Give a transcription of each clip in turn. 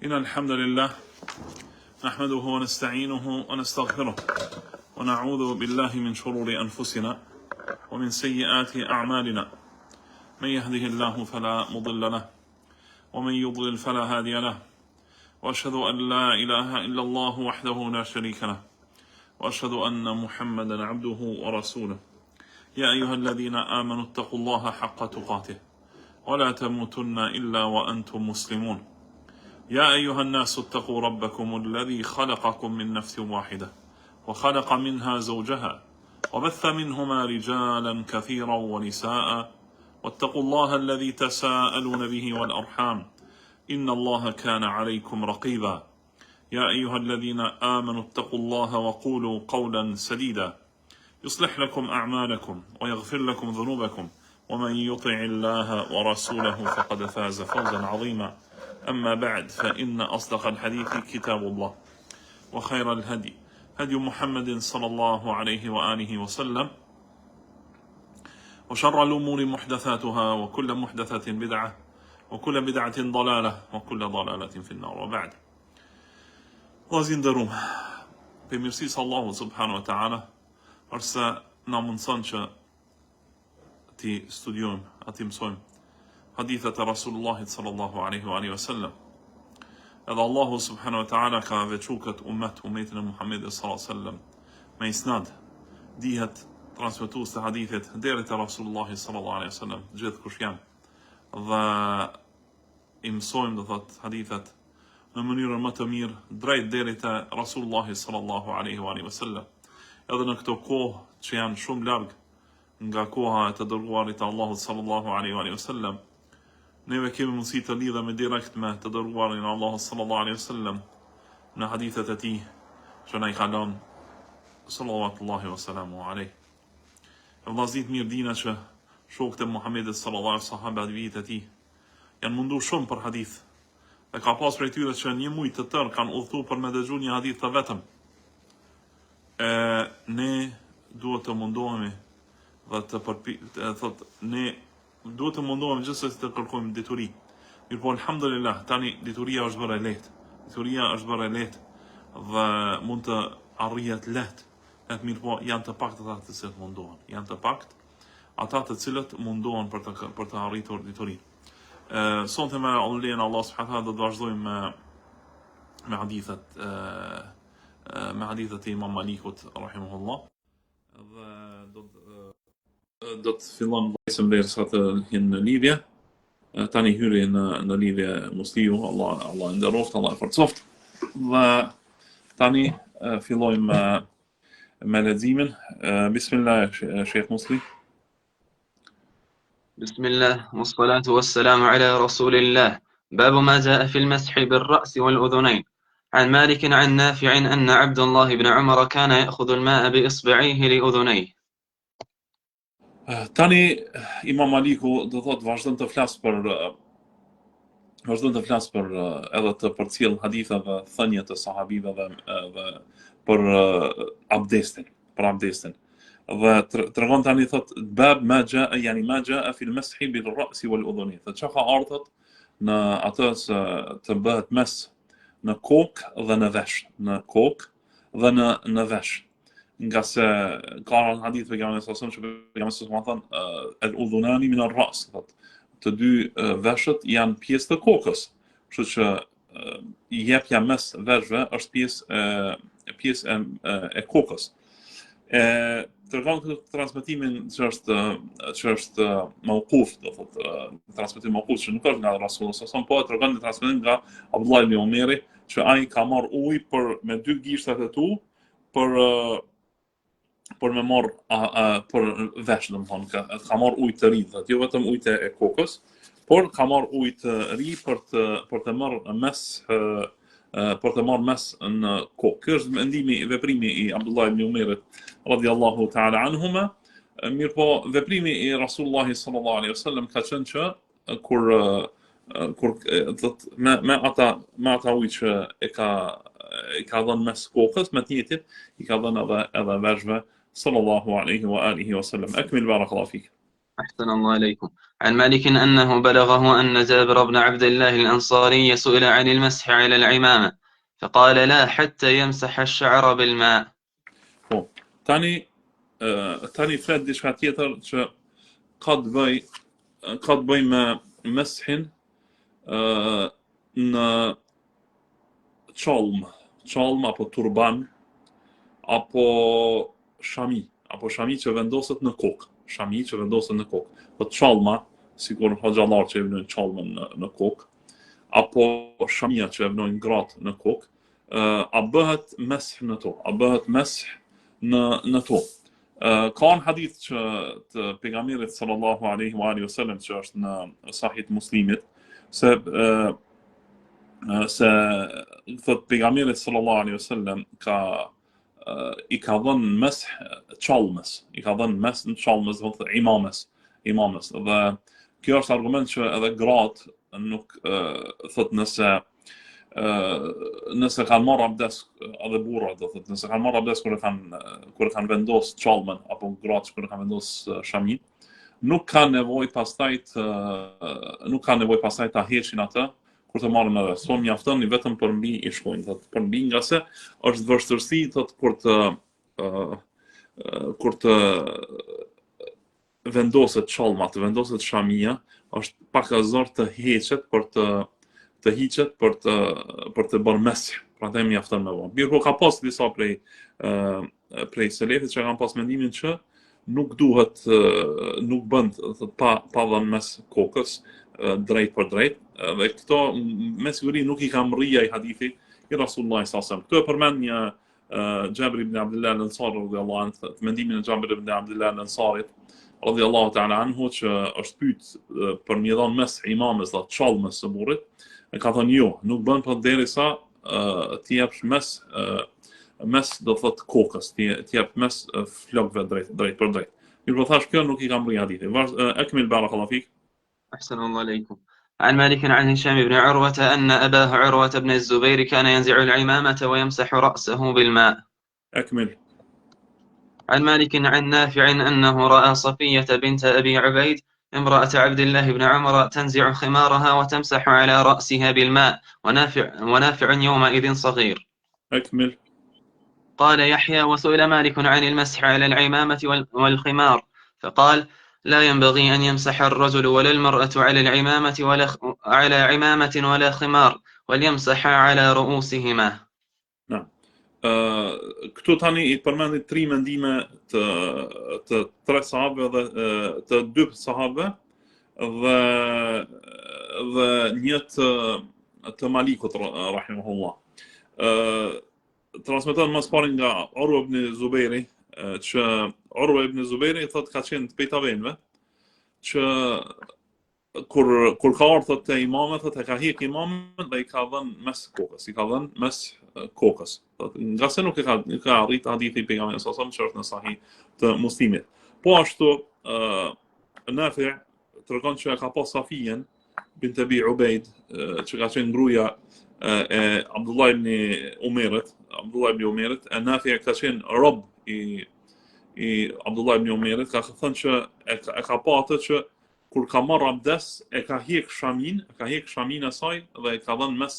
إن الحمد لله نحمده ونستعينه ونستغفره ونعوذ بالله من شرور أنفسنا ومن سيئات أعمالنا من يهده الله فلا مضل له ومن يضلل فلا هادي له وأشهد أن لا إله إلا الله وحده لا شريك له وأشهد أن محمدا عبده ورسوله يا أيها الذين آمنوا اتقوا الله حق تقاته ولا تموتن إلا وأنتم مسلمون يا أيها الناس اتقوا ربكم الذي خلقكم من نفس واحدة وخلق منها زوجها وبث منهما رجالا كثيرا ونساء واتقوا الله الذي تساءلون به والأرحام إن الله كان عليكم رقيبا يا أيها الذين آمنوا اتقوا الله وقولوا قولا سديدا يصلح لكم أعمالكم ويغفر لكم ذنوبكم ومن يطع الله ورسوله فقد فاز فوزا عظيما أما بعد فإن أصدق الحديث كتاب الله وخير الهدي هدي محمد صلى الله عليه وآله وسلم وشر الأمور محدثاتها وكل محدثة بدعة وكل بدعة ضلالة وكل ضلالة في النار وبعد وزين دروم بمرسيس الله سبحانه وتعالى أرسى نامن صنشة تي ستوديوم أتي مسويم حديثة رسول الله صلى الله عليه وآله وسلم edhe Allahu subhanahu wa ta'ala ka veçu këtë umetin e Muhammedit sallallahu alaihi wasallam me isnad, dihet transmetues të hadithit deri te Rasulullahi sallallahu alaihi wasallam, gjithë kush janë, dhe i mësojmë do thot hadithet në mënyrën më të mirë drejt deri te Rasulullahi sallallahu alaihi wasallam, edhe në këto kohë që janë shumë larg nga koha e të dërguarit të Allahut sallallahu alaihi wasallam. Neve kemi mundësi të lidhemi direkt me të dërguarin Allahu sallallahu alaihi wasallam në hadithet e tij që na i ka lënë sallallahu wasallamu alaihi. E vëllazit mirë dina që shokët e Muhamedit sallallahu alaihi sahabat vit e tij janë mundu shumë për hadith. Dhe ka pas prej tyre që një muaj të tërë kanë udhëtuar për me dëgjuar një hadith të vetëm. Ne duhet të mundohemi dhe ne duhet të mundohem gjithsesi të kërkojmë dituri. Mirë po, alhamdulillah, tani dituria është bërë e lehtë. Dituria është bërë e lehtë dhe mund të arrihet lehtë. Mirë po, janë të pakët ata të cilët mundohen. Janë të pakët ata të cilët mundohen për të arritur diturinë. Sonte me lejen e Allah subhanahu wa taala do të vazhdojmë me hadithet e Imam Malikut rahimahullah. Dhe do të fillon vajzëm derisa të hynë në lidhje. Tani hyri në lidhje Musliu, Allah e nderoft, Allah e forcoft. Dhe tani fillojmë me leximin. Bismillah, Sheikh Musli. Bismillah, wassalatu wassalamu ala rasulillah. باب ما جاء في المسح بالرأس والأذنين. عن مالك عن نافع أن عبد الله بن عمر كان يأخذ الماء بإصبعيه لأذنيه. Tani Imam Maliku do thot vazhdon të flas për edhe të përcjell hadithe dhe thënie të sahabive dhe për abdestin, Dhe tregon tani thot bab ma jaa yani ma jaa fi al-mashi bil-ra's wal-udhunayn. Çka ka ardhur në atë se të bëhet mes në kokë dhe në vesh, në vesh. Nga se ka në hadith për gamën e sasën që për gamën e sasën më thënë el-udhunani min al-ras, të dy veshët janë pjesë të kokës, kështu që jepja mes veshëve është pjesë e kokës. Tregon këtë transmetimin që është mauquf, do thotë transmetim mauquf që nuk është nga Rasulullah sallallahu, po tregon një transmetim nga Abdullah ibn Umeri që ai ka marrë ujë me dy gishtat e tu për me marrë për vesh, domethënë ka marrë ujë të ri, jo vetëm ujë e kokës, por ka marrë ujë të ri për të marrë mes në kokë. Ky është veprimi i Abdullah ibn Umerit radhiyallahu ta'ala anhuma. Mirë po, veprimi i Rasulullahi sallallahu alaihi wasallam ka qenë që kur me ata ujë që e ka dhënë mes kokës, me të njëjtin i ka dhënë edhe veshëve sallallahu alaihi wa alihi wasallam. Akmil barakallahu fik. أحسن الله إليكم. عن مالك أنه بلغه أن جابر بن عبد الله الأنصاري سئل عن المسح على العمامة فقال لا حتى يمسح الشعر بالماء. Po, tani flet diçka tjetër që ka të bëj me meshin në çalm apo turban apo shami që vendoset në kokë. Po çalma, sikur hoxhallar që e vënojnë çalmën në kokë, apo shamia që e vënojnë gratë në kokë, a bëhet mesh në to, në to. Ka në hadith që të pejgamberit sallallahu alaihi wasallam që është në Sahih Muslimit se thot pejgamberi sallallahu alaihi wasallam i ka dhënë mesh çalmës, do imamës. Dhe kjo është argument që edhe gratë nuk thot nëse kanë marrë abdes edhe burrat, do thotë nëse kanë marrë abdes kur e kanë vendos çalmën apo gratë kur e kanë vendos shamin, nuk kanë nevojë pastaj ta heqin atë kur të marrin edhe. Son mjafton vetëm për mbi i shkojnë, thotë për mbi nga se është vështirësi thotë kur të vendoset çalma, të vendoset shamia, është pak a zor të hiqet për të bërë mes, prandaj mjafton me vonë. Mirë, po ka pas disa prej selefit që kanë pas mendimin që nuk bën pa dhënë mes kokës drejt për drejt, dhe këto me siguri nuk i ka mrija i hadithi i Rasullullah sallallahu alaihi wasallam. Këto e përmend një Jabir ibn Abdullah al-Ansari radhiyallahu anhu, mendimin e Jabir ibn Abdullah al-Ansarit radhiyallahu ta'ala anhu, që është pyet për një dhënë mes imamës dhe çalmës së burrit. E ka thënë jo, nuk bën për derisa t'i jepsh mes do thot kokës, t'i jep mes flokëve drejt për drejt. Mirë, po thash kjo nuk i kam rri hadithi. Akmil barakallahu fik. أحسن الله إليكم. عن مالك عن هشام بن عروة أن أباه عروة بن الزبير كان ينزع العمامة ويمسح رأسه بالماء. أكمل. عن مالك عن نافع أنه رأى صفية بنت أبي عبيد امرأة عبد الله بن عمر تنزع خمارها وتمسح على رأسها بالماء ونافع يومئذ صغير. أكمل. قال يحيى وسئل مالك عن المسح على العمامة والخمار فقال لا ينبغي أن يمسح الرجل ولا المرأة على عمامة ولا خمار وليمسح على رؤوسهما. نعم. Këtu tani I përmendit 3 mendime të 3 sahabëve dhe të 2 sahabëve dhe një të Malikut rahimahullah. Transmeton më së pari nga Urwa ibn Zubairi, që Urwa ibn Zubairi thot ka qenë të pejtavenve që kur ka ardhur te imamët, thot e ka hik imamën dhe I ka dhënë mes kokës. Nga se nuk e ka arrit hadithi I pejgamberit sallallahu alaihi wasallam që është në Sahih të Muslimit. Po ashtu Nafi tregon që ka pas Safijen bint Abi Ubaid, që ka qenë gruaja e Abdullah ibn Umerit, e Nafi ka qenë rob I Abdullah ibn Umerit, ka thënë që e ka pa atë që kur ka marrë abdes e ka hiq shamin e saj dhe e ka dhënë mes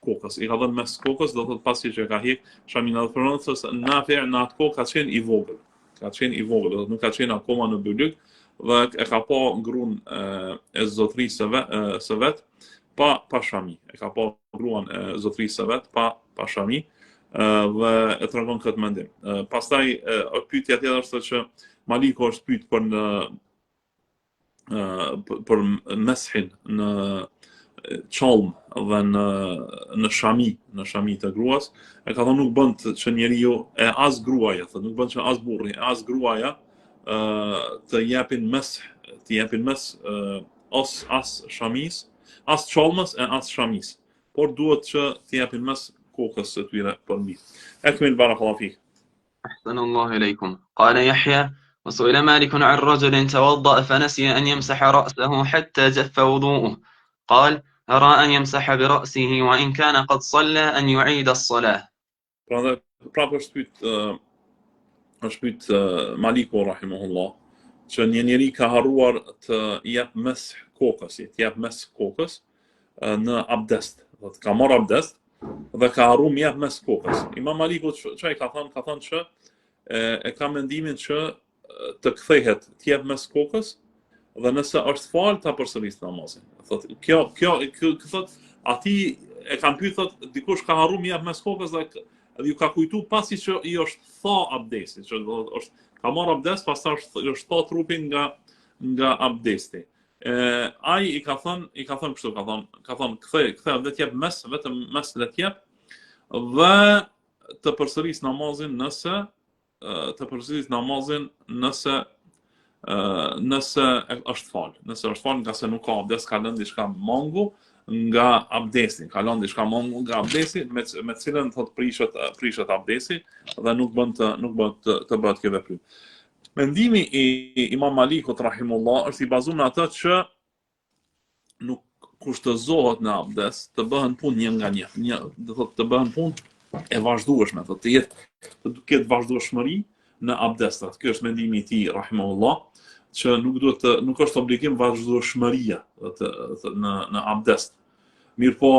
kokës. I ka dhënë mes kokës, do thotë pasi që e ka hiq shamin, edhe përmendës se Nafi në atë kohë ka qenë I vogël. Do thotë nuk ka qenë akoma në bylyk dhe e ka pa gruan e zotrisë së vet pa shami. E ka pa gruan e zotrisë së vet pa shami. Dhe e tregon këtë mendim. Pastaj pyetja tjetër është që Maliku është pyet për meshin në çalm dhe në shami të gruas. E ka thënë nuk bën që njeriu e as gruaja, thotë nuk bën që as burri, as gruaja të japin mes as shamis, as çalmës e as shamis, por duhet që të japin mes kokës së tyre përmbi. Akmil barakallahu fik. أحسن الله إليكم. قال يحيى وسئل مالك عن رجل توضأ فنسي أن يمسح رأسه حتى جف وضوءه قال أرى أن يمسح برأسه وإن كان قد صلى أن يعيد الصلاة. Prapë është pyet Maliku rahimahullah që një njeri ka harruar të jep mes kokës, të jep mes kokës në abdest. Do të ka marrë abdest dhe ka harruar më jep mes kokës. Imam Maliku çfarë ka thënë? Ka thënë që e ka mendimin që të kthehet të jep mes kokës dhe nëse është fal ta përsërisë namazin. Thotë kjo thotë aty e kanë pyet thotë dikush ka harruar më jep mes kokës dhe ju ka kujtu pasi që i është tha abdesti, që është ka marrë abdest, pastaj është tha trupin nga abdesti. Ai i ka thënë kështu, ka thënë kthe dhe të jep mes, vetëm mes le të jep dhe të përsëris namazin nëse është fal. Nëse është fal nga se nuk ka abdest, ka lënë diçka mangu nga abdesti, ka lënë diçka mangu nga abdesti, me cilën thot prishet abdesti dhe nuk bën të bëhet kjo veprim. Mendimi i Imam Malikut rahimullah është i bazuar në atë që nuk kushtëzohet në abdest të bëhen punë një nga një, do thotë të bëhen punë e vazhdueshme, të ketë vazhdueshmëri në abdestat. Ky është mendimi i tij rahimahullah, që nuk është obligim vazhdueshmëria në abdest. Mirëpo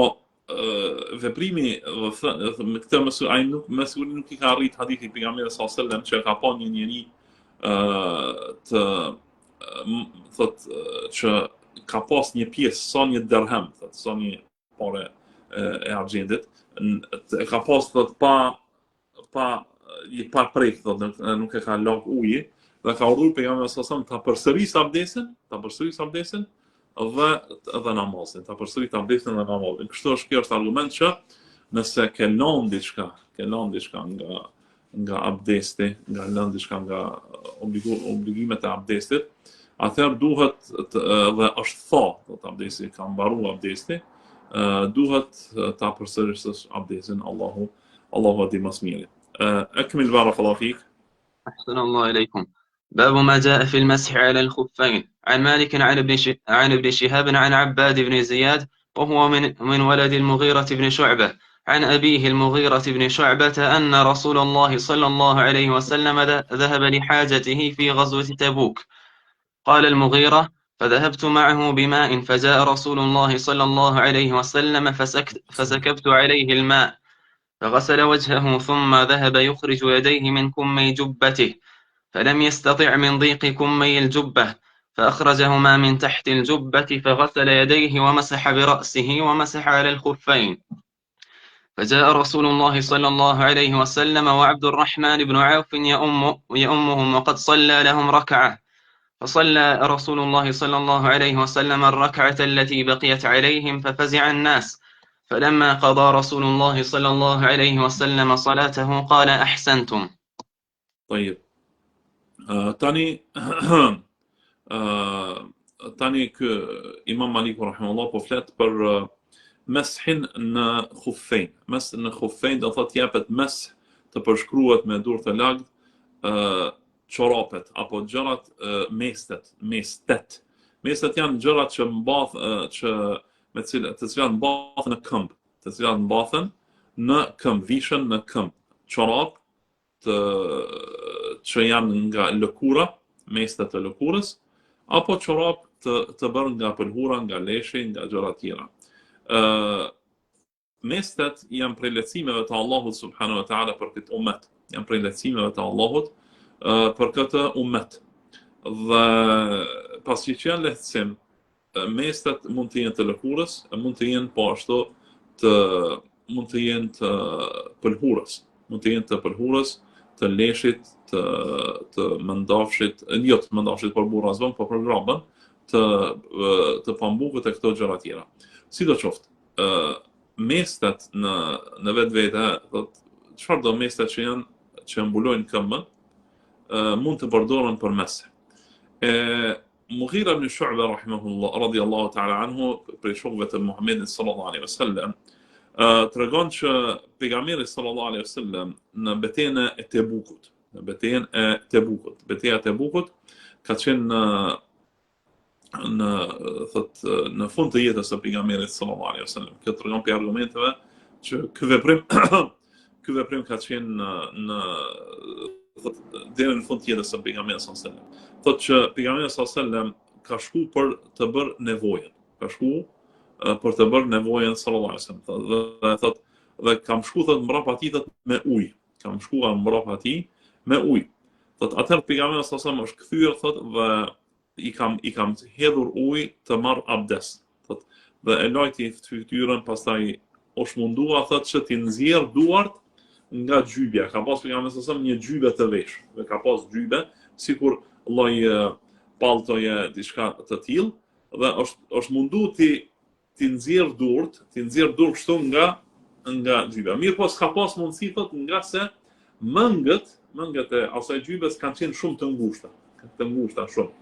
veprimi me këtë ai nuk i ka arrit hadithi i pejgamberit sallallahu alajhi wasallam që ka pa një njeri që ka pas një pjesë sa një dirhem, sa një parë e argjendit, e ka pas pa prek, nuk e ka lak uji, dhe ka urdhëruar pejgamberi sallallahu alajhi wasallam ta përsërisë abdestin dhe namazin, ta përsërisë abdestin dhe namazin. Kjo është argument që nëse ke lënë diçka nga abdesti, nga obligimet e abdestit, atëherë duhet dhe është tha, abdesti ka mbaruar abdesti, duhet ta përsërisësh abdestin. Allahu di më së miri. أكمل بارك الله فيك. أحسن الله إليكم. باب ما جاء في المسح على الخفين. عن مالك عن ابن شهاب عن عباد بن زياد وهو من ولد المغيرة بن شعبة عن أبيه المغيرة بن شعبة أن رسول الله صلى الله عليه وسلم ذهب لحاجته في غزوة تبوك. قال المغيرة: فذهبت معه بماء فجاء رسول الله صلى الله عليه وسلم فسكبت عليه الماء فغسل وجهه ثم ذهب يخرج يديه من كمي جبته فلم يستطع من ضيق كمي الجبة فأخرجهما من تحت الجبة فغسل يديه ومسح برأسه ومسح على الخفين. فجاء رسول الله صلى الله عليه وسلم وعبد الرحمن بن عوف يؤمهم وقد صلى لهم ركعة، فصلى رسول الله صلى الله عليه وسلم الركعة التي بقيت عليهم ففزع الناس، فلما قضى رسول الله صلى الله عليه وسلم صلاته قال: أحسنتم. طيب. Tani kë Imam Maliku rahimahullah po flet për meshin në khufejn. Mes në khufejn do thotë japet mes të përshkruhet me dur të lagd çorapet apo gjërat mestet. Mestet janë gjërat që mbath të cilat mbathen në këmbë, vishën në këmbë. Çorap që janë nga lëkura, mestet e lëkurës, apo çorap të bërë nga pëlhura, nga leshi, nga gjëra tjera. Mestet janë prej lehtësimeve të Allahut subhanahu wa taala për këtë ummet. Janë prej lehtësimeve të Allahut për këtë ummet. Dhe pasi që janë lehtësim, mestet mund të jenë të lëkurës, mund të jenë po ashtu mund të jenë të pëlhurës, të leshit, të mëndafshit, jo të mëndafshit për burra zvën, po për grabën, të pambukët e këto gjëra tjera. Sidoqoftë, mestet në vetvete, çfarë do mestet që mbulojnë këmbën, mund të përdoren për mese. Mughira ibn Shu'ba rahimahullah radiyallahu ta'ala anhu, prej shokëve të Muhamedit sallallahu alaihi wasallam, tregon që pejgamberi sallallahu alaihi wasallam në betejën e Tebukut, betejë e Tebukut ka qenë në fund të jetës së pejgamberit sallallahu alaihi wasallam. Kjo tregon për argumenteve që ky veprim ka qenë në deri në fund të jetës së pejgamberit sallallahu alajhi wasallam. Thotë që pejgamberi sallallahu alajhi wasallam ka shku për të bërë nevojën. Ka shku për të bërë nevojën sallallahu alajhi wasallam. Dhe thotë dhe kam shku thotë mbrapa atij thotë me ujë. Kam shkuar mbrapa atij me ujë. Thotë atëherë pejgamberi sallallahu alajhi wasallam është kthyer thotë dhe i kam hedhur ujë të marr abdes. Thotë dhe e lajti fytyrën, pastaj është mundua thotë që t'i nxjerr duart nga gjybja. Ka pas pejgamberi sallallahu alajhi wasallam një gjybe të vesh. Dhe ka pas gjybe sikur lloj palltoje diçka të tillë dhe është mundu ti nxjerr durt kështu nga gjyba. Mirë po s'ka pas mundësi thot nga se mëngët e asaj gjybes kanë qenë shumë të ngushta shumë.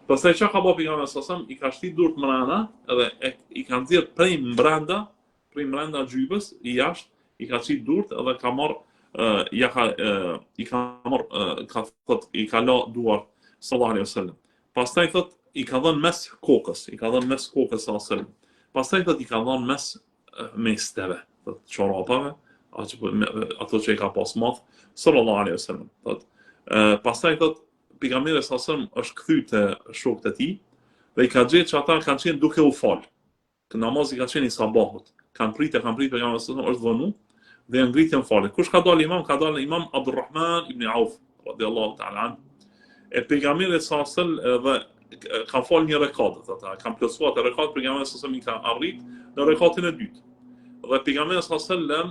Pastaj çka ka bëu pejgamberi sallallahu alajhi wasallam, i ka shtit durt mrena edhe i ka nxjerr prej brenda gjybes i jashtë, i ka qit durt edhe ka marr i ka la duart sallallahu alaihi wasallam. Pastaj thot i ka dhënë mes kokës, sallallahu alaihi wasallam. Pastaj thot i ka dhënë mes mesteve, thot çorapave, ato që i ka pas moth sallallahu alaihi wasallam. Thot pastaj thot pejgamberi sallallahu alaihi wasallam është kthy te shokët e tij dhe i ka gjetë që ata kanë qenë duke u fal. Që namazi ka qenë i sabahut. Kanë pritë pejgamberi sallallahu alaihi wasallam është vënë dhe ngritën falet. Kush ka dalë imam? Ka dalë imam Abdulrahman ibn Auf radiyallahu ta'ala anhu. E pejgamberi sallallahu alaihi wasallam dhe ka fal një rekat, ata kanë plotësuar të rekat, pejgamberi sallallahu alaihi wasallam i ka arrit në rekatin e dytë. Dhe pejgamberi sallallahu alaihi wasallam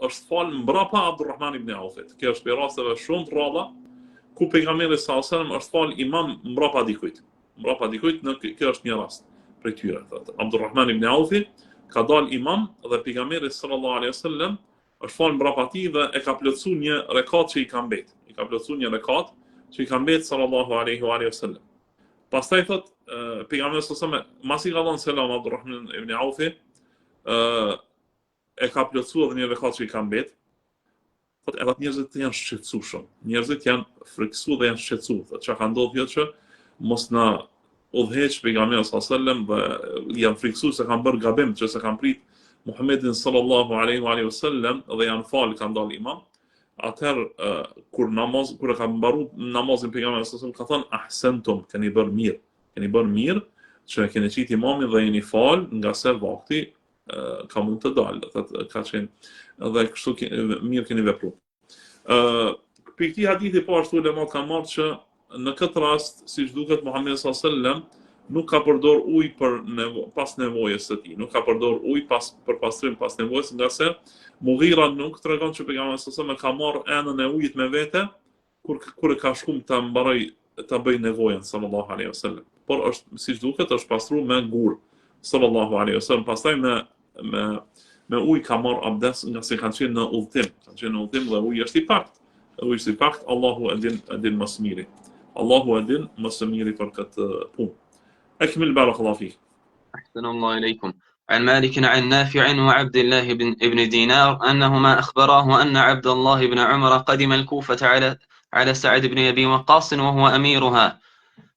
është fal mbrapa Abdulrahman ibn Aufit. Kjo është për rasteve shumë të rralla ku pejgamberi sallallahu alaihi wasallam është fal imam mbrapa dikujt. Kjo është një rast prej tyre. Abdulrahman ibn Aufi ka dalë imam dhe pejgamberi sallallahu alaihi wasallam është fal mbrapa tij dhe e ka plotësuar një rekat që i ka mbet. Sallallahu alaihi wasallam. Pastaj thot pejgamberi sallallahu alaihi wasallam masi ka dhënë selam Abdulrahman ibn Aufi, e ka plotësuar dhe një rekat që i ka mbet. Thot edhe njerëzit janë shqetësuar. Njerëzit janë frikësuar dhe janë shqetësuar. Thot çka ka ndodhur që mos na udhëheq pejgamberi sallallahu alaihi wasallam dhe janë frikësuar se kanë bërë gabim, që se kanë prit Muhammedin sallallahu alaihi wasallam dhe janë fal kanë dalë imam. Atëherë kur e ka mbaruar namazin pejgamberi sallallahu alaihi wasallam ka thënë ahsantum, keni bërë mirë që keni qit imamin dhe jeni fal nga se vakti ka mund të dalë, ka qenë dhe kështu mirë keni vepruar. Për këtij hadithi po ashtu ulemat kanë marrë që në këtë rast, siç duket, Muhamedi sallallahu alaihi wasallam nuk ka përdor ujë pas nevojës së tij, nuk ka përdor ujë për pastrim pas nevojës, nga se Mughira nuk tregon që pejgamberi sallallahu alaihi wasallam ka marrë enën e ujit me vete kur e ka shkum ta mbaroj ta bëj nevojën sallallahu alaihi wasallam. Por është siç duket është pastruar me gur sallallahu alaihi wasallam. Pastaj me ujë ka marrë abdes nga se kanë qenë në udhtim, dhe uji është i pakt. Allahu e din më së miri. Allahu e din më së miri për këtë punë. أكمل بارك الله فيك. أحسن الله إليكم. عن مالك عن نافع وعبد الله بن دينار أنهما أخبراه أن عبد الله بن عمر قدم الكوفة على سعد بن أبي وقاص وهو أميرها،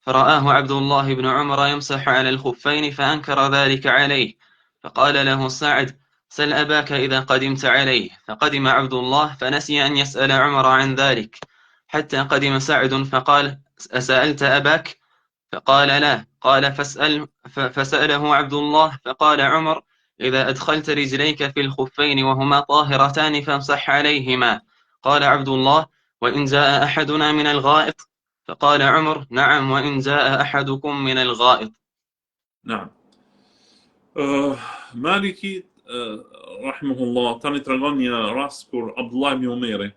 فرآه عبد الله بن عمر يمسح على الخفين فأنكر ذلك عليه، فقال له سعد: سل أباك إذا قدمت عليه. فقدم عبد الله فنسي أن يسأل عمر عن ذلك، حتى قدم سعد فقال: أسألت أباك؟ فقال: لا. قال: فسأله عبد الله، فقال عمر: إذا أدخلت رجليك في الخفين وهما طاهرتان فامسح عليهما. قال عبد الله: وإن جاء أحدنا من الغائط؟ فقال عمر: نعم، وإن جاء أحدكم من الغائط. نعم. Maliki rahimahullah tani tregon një rast kur Abdullah ibn Umeri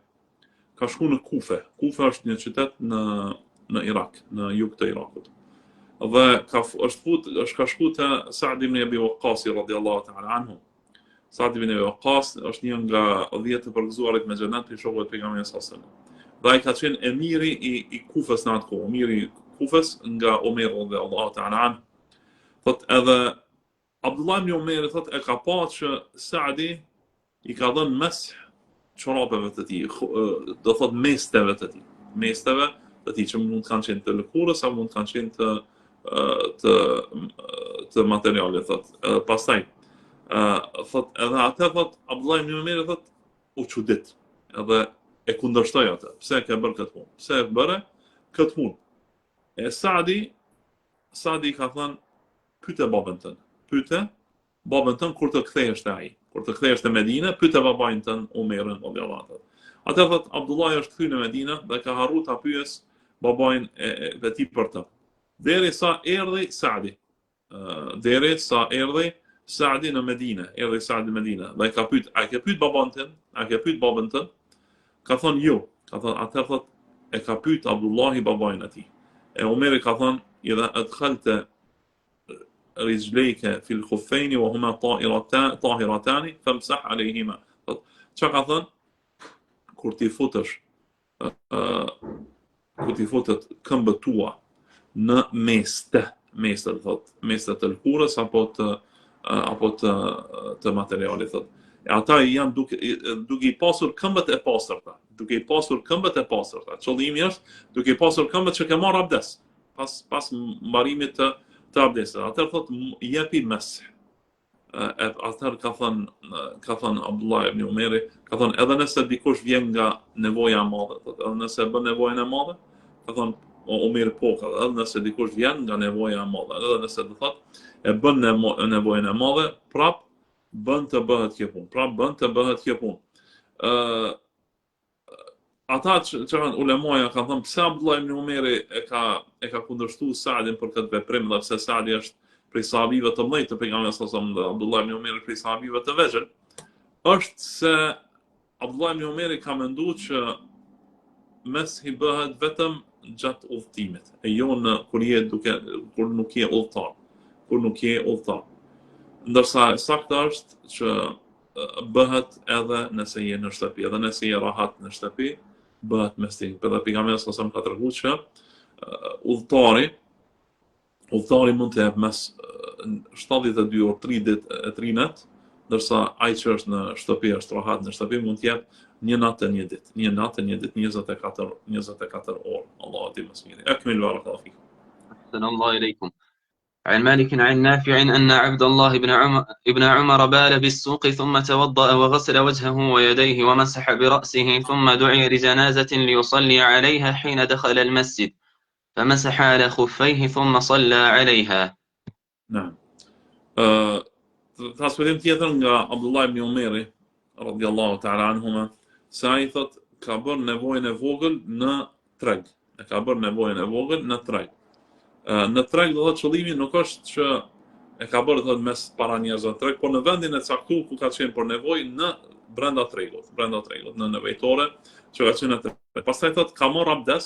ka shku në Kufe. Kufe është një qytet në Irak, në jug të Irakut. Dhe është ka shku te Sa'd ibn Abi Waqqas radhiyallahu ta'ala anhu. Sa'd ibn Abi Waqqas është një nga 10 të përgëzuarit me xhenet për shokët e pejgamberit sallallahu alaihi wasallam. Dhe ai ka qenë emiri i Kufës në atë kohë, emiri i Kufës nga Omer radhiyallahu ta'ala anhu. Thot edhe Abdullah ibn Umeri thot e ka pa që Sa'di i ka dhënë mes çorapeve të tij, do thot mesteve të tij. Mesteve të tij që mund të kanë qenë të lëkurës, apo mund të kanë qenë të materiale, thot. Pastaj thot edhe atë thot Abdullah ibn Umeri thot u çudit. Edhe e kundërshtoi atë. Pse e ke bërë këtë punë? Pse e bëre këtë punë? E Sadi ka thënë, pyete babën tënd. Pyete babën tënd kur të kthehesh te ai. Kur të kthehesh te Medinë, pyete babain tënd Umerin radhiyallahu anhu. Atë thot Abdullah është kthyer në Medinë dhe ka harruar ta pyes babain e tij për të. Derisa erdhi Sadi. Derisa erdhi Sadi në Medinë, erdhi Sadi në Medinë. Dhe ka pyet, a ke pyet baban tënd? A ke pyet babën tënd? Ka thënë jo. Ka thënë atë thot e ka pyet Abdullahi babain e tij. E Umeri ka thënë, idha adkhalta rijlejke fil khuffejni wa huma tahiratani famsah alejhima. Çka ka thënë? Kur ti futesh këmbët tua në mestë thot, mestë të lkurës apo të materialit thot. E ata janë duke i pasur këmbët e pastërta, Qëllimi është duke i pasur këmbët që ke marrë abdes, pas mbarimit të abdesit. Atëherë thot jepi mes. Atëherë ka thënë Abdullah ibn Umeri, ka thënë edhe nëse dikush vjen nga nevoja e madhe, edhe nëse bën nevojën e madhe, ka thënë Umeri po, edhe nëse dikush vjen nga nevoja e madhe, edhe nëse do thot e bën nevojën e madhe, prap bën të bëhet kjo punë. Ata që kanë ulemaja kanë thënë pse Abdullah ibn Umeri e ka kundërshtuar Saadin për këtë veprim, dhe pse Saadi është prej sahabive të mëdhenj të pejgamberit sallallahu alajhi wasallam, Abdullah ibn Umeri prej sahabive të vegjël, është se Abdullah ibn Umeri ka menduar që meshi bëhet vetëm gjatë udhëtimit, e jo kur nuk je udhëtar. Ndërsa saktë është që bëhet edhe nëse je në shtëpi, edhe nëse je rahat në shtëpi, bëhet mesti. Për pejgamberi sallallahu alajhi wasallam ka treguar që udhëtari mund të jep mes 72 orë 3 net, ndërsa ai që është në shtëpi, është rahat në shtëpi, mund të jep një natë e një ditë, 24 orë. Allahu di më së miri. Akmil barakallahu fikum. Sallallahu alaykum. عن مالك عن نافع أن عبد الله بن عمر بال بالسوق ثم توضأ وغسل وجهه ويديه ومسح برأسه ثم دعي لجنازة ليصلي عليها حين دخل المسجد فمسح على خفيه ثم صلى عليها. نعم. Transmetim tjetër nga Abdullah ibn Umeri radhiyallahu ta'ala anhuma, se ai thot ka bërë nevojën e vogël në treg. Në treg do thotë qëllimi nuk është që e ka bërë thot mes para njerëzve në treg, por në vendin e caktuar ku ka qenë për nevojë në brenda tregut, në nevojtore që ka qenë në treg. Pastaj thot ka marrë abdes,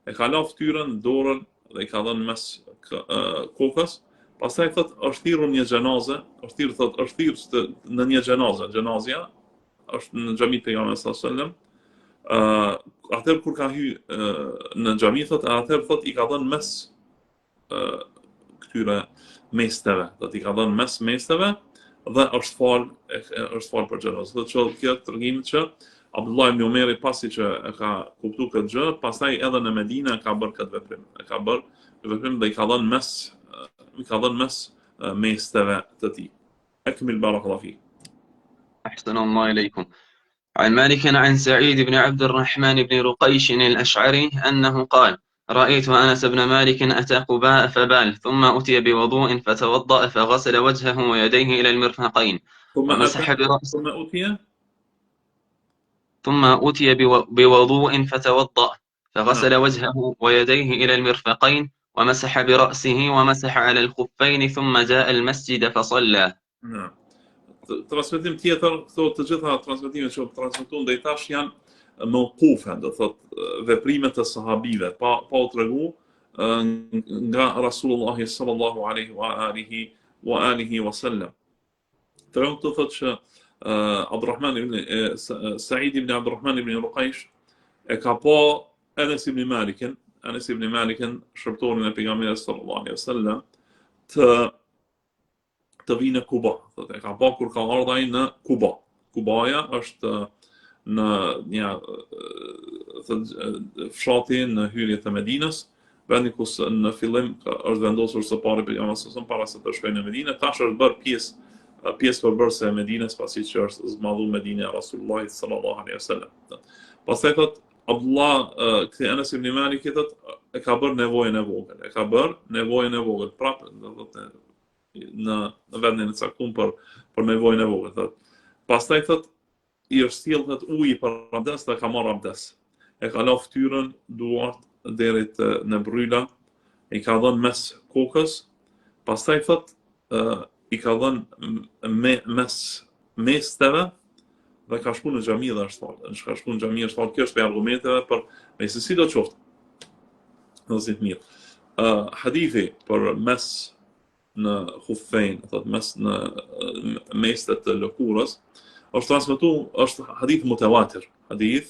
e ka lavë fytyrën, dorën dhe i ka dhënë mes kokës. Pastaj thot është thirrur një xhenazë, është thirrur në një xhenazë. Xhenazja është në xhamin e pejgamberit sallallahu alajhi wasallam. Atëherë kur ka hyrë në xhami thot, atëherë thot i ka dhënë mes këtyre mesteve, i ka dhënë mes mesteve dhe është fal për xhenazë. Do të thotë kjo tregim që Abdullah ibn Umeri pasi që e ka kuptuar këtë gjë, pastaj edhe në Medinë ka bërë këtë veprim. Dhe i ka dhënë mes mesteve të tij. Akmil barakallahu fik. أحسن الله إليكم. عن مالك عن سعيد بن عبد الرحمن بن رقيش الأشعري أنه قال: رأيت أنس بن مالك أتى قباء فبال ثم أتي بوضوء فتوضأ فغسل وجهه ويديه إلى المرفقين ومسح برأسه ثم أتي بوضوء فتوضأ فغسل وجهه ويديه إلى المرفقين ومسح برأسه ومسح على الخفين ثم جاء المسجد فصلى. Transmetim tjetër, thotë të gjitha transmetimet që transmetuan deri tash janë mauqufe, do thotë veprimet e sahabive, pa u treguar nga Rasulullah sallallahu alaihi wasallam. Tregon të thotë që Sa'id ibn Abdurrahman ibn Ruqaysh e ka pa Anas ibn Malikin, shërptorin e pejgamberit sallallahu alaihi wasallam, të vinë në Kuba. Thotë e ka pa kur ka ardhur ai në Kuba. Kubaja është në një fshati në hyrje të Medinës, vendi ku në fillim është vendosur së pari pejgamberi para se të shkojë në Medinë, tash është bërë pjesë përbërëse e Medinës, pasi që është zmadhu Medina e Rasulullahit sallallahu alaihi wasallam. Pastaj thot Abdullah këti Anas ibn Malik thot e ka bërë nevojën e vogël. E ka bërë nevojën e vogël. Prapë në vendin e caktuar për nevojën e vogël thot. Pastaj thot i është sjell thot uji për abdes dhe ka marrë abdes. E ka la fytyrën, duart deri në bryla, i ka dhënë mes kokës, pastaj thot i ka dhënë mes mesteve dhe ka shku në xhami dhe është thonë. Ka shku në xhami është thonë, kjo është për argumenteve për me se si do të qoftë. Në zit mirë. Hadithi për mes në khufejn, thot mes në mestet të lëkurës, është transmetuar, është hadith mutawatir. Hadith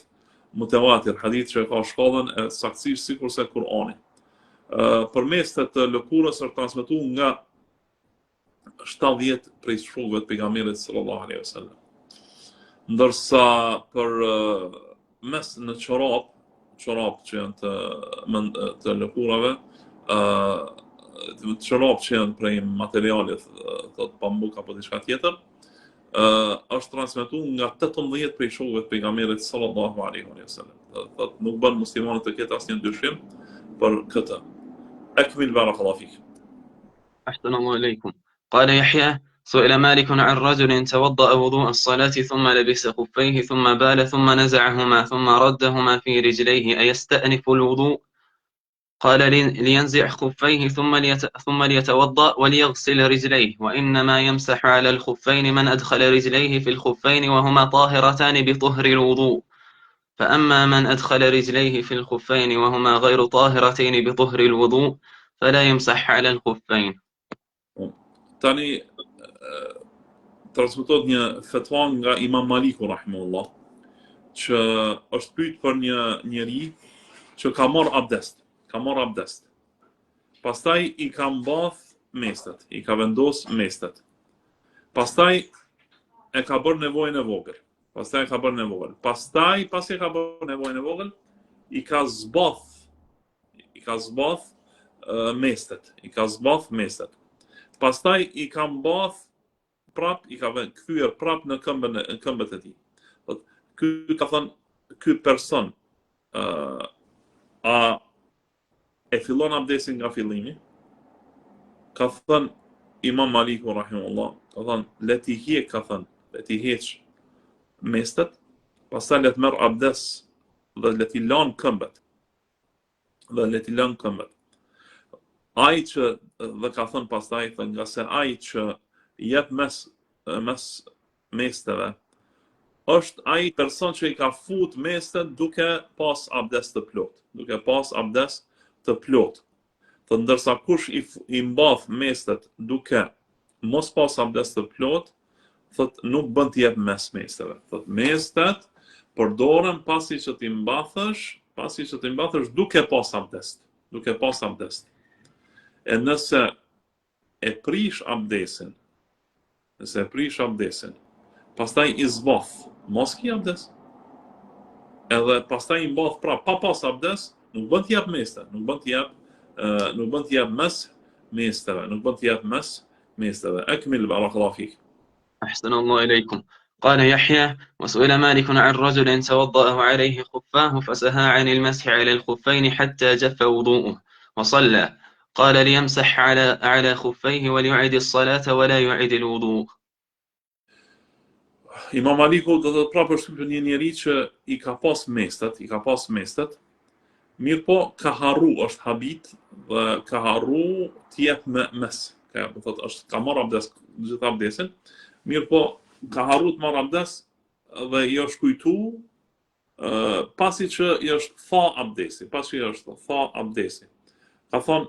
që ka shkallën e saktësisht sikurse Kur'ani. Për mestet të lëkurës është transmetuar nga 70 prej shokëve të pejgamberit sallallahu alaihi wasallam. Ndërsa për mes në çorap që janë të lëkurave, çorap që janë prej materialit thot pambuk apo diçka tjetër, është transmetuar nga 18 prej shokëve të pejgamberit sallallahu alaihi wasallam. Thot nuk bën muslimanët të ketë asnjë dyshim për këtë. Akmil barakallahu fik. أحسن الله إليكم. قال يحيى: سئل مالك عن رجل توضأ وضوء الصلاة ثم لبس خفيه ثم بال ثم نزعهما ثم ردهما في رجليه أيستأنف الوضوء؟ قال لينزع خفيه ثم ليتوضأ وليغسل رجليه، وإنما يمسح على الخفين من أدخل رجليه في الخفين وهما طاهرتان بطهر الوضوء، فأما من أدخل رجليه في الخفين وهما غير طاهرتين بطهر الوضوء فلا يمسح على الخفين. Tani transmetohet një fetva nga Imam Maliku rahimahullah, që është pyet për një njeri që ka marrë abdest. Pastaj i ka mbath mestet, i ka vendos mestet. Pastaj e ka bërë nevojën e vogël. Pastaj pasi e ka bërë nevojën e vogël, i ka zbath mestet. Pastaj i ka mbath prap, i ka kthyer prap në këmbët e tij. Ky ka thënë, ky person a e fillon abdesin nga fillimi? Ka thënë Imam Maliku rahimahullah, ka thënë leti heq mestet, pastaj le të merr abdes dhe le t'i lan këmbët. Ai që dhe ka thënë pastaj nga se ai që jep mes mesteve është ai person që i ka fut mestet duke pas abdes të plot. Të ndërsa kush i mbath mestet duke mos pas abdes të plot, thot nuk bën të jep mes mesteve. Thot mestet përdoren pasi që ti mbathësh duke pas abdes. E nëse e prish abdesin, pastaj i zbath, mos ki abdes, edhe pastaj i mbath prap, pa pas abdes, nuk bën të jap meste, nuk bën të jap mes mesteve. Akmil barakallahu fik. أحسن الله إليكم. قال يحيى: وسئل مالك عن رجل توضأ عليه خفاه فسهى عن المسح على الخفين حتى جف وضوءه وصلى، قال ليمسح على خفيه وليعيد الصلاة ولا يعيد الوضوء. Imam Maliku do të prapë shkruaj një njeri që i ka pas mestet, mirë po ka harru, është habit dhe ka harru të jep me mes. Ka marrë abdes, gjithë abdesin, mirë po ka harru të marrë abdes dhe i është kujtu pasi që i është tha abdesi. Ka thonë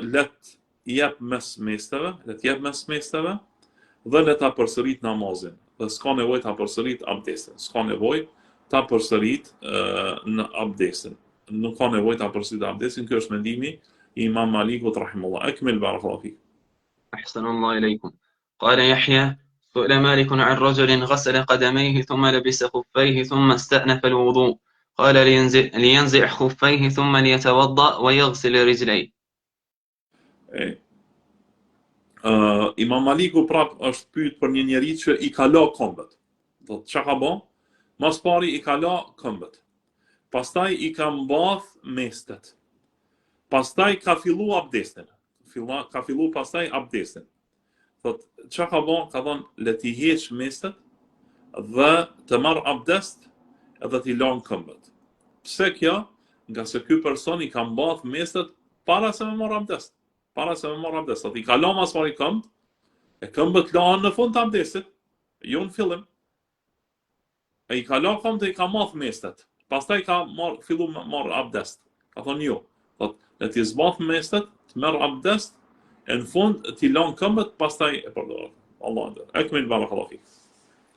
let jep mes mesteve dhe let ta përsërit namazin. Dhe s'ka nevojë ta përsërit abdesin. Në abdesin. Nuk ka nevojë ta përsërit abdesin. Ky është mendimi i Imam Malikut rahimahullah. Akmil barakallahu fik. أحسن الله إليكم. قال يحيى: سئل مالك عن رجل غسل قدميه ثم لبس خفيه ثم استأنف الوضوء، قال لينزع خفيه ثم ليتوضأ ويغسل رجليه. Imam Maliku prap është pyet për një njeri që i ka la këmbët. Do të çka ka bën? Mas pari I ka la këmbët. Pastaj I ka mbath mestet. Pastaj ka fillu abdestin. Ka fillu pastaj abdestin. Thot, çka ka bën? Ka thënë, le t'i heq mestet dhe të marr abdest edhe t'i lan këmbët. Pse kjo? Nga se ky person I ka mbath mestet para se me marr abdest. Para se me marr abdest. Thot, I ka la mas pari këmbët, e këmbët lahen në fund të abdestit, jo në fillim. E I ka la këmbët e I ka mbath mestet. Pastaj ka fillu me marr abdest. Ka thonë jo. Thot, le t'i zbath mestet, të merr abdest, e në fund t'i lan këmbët, pastaj e përdor. Allah ndër. Ekmil barakallahu fik.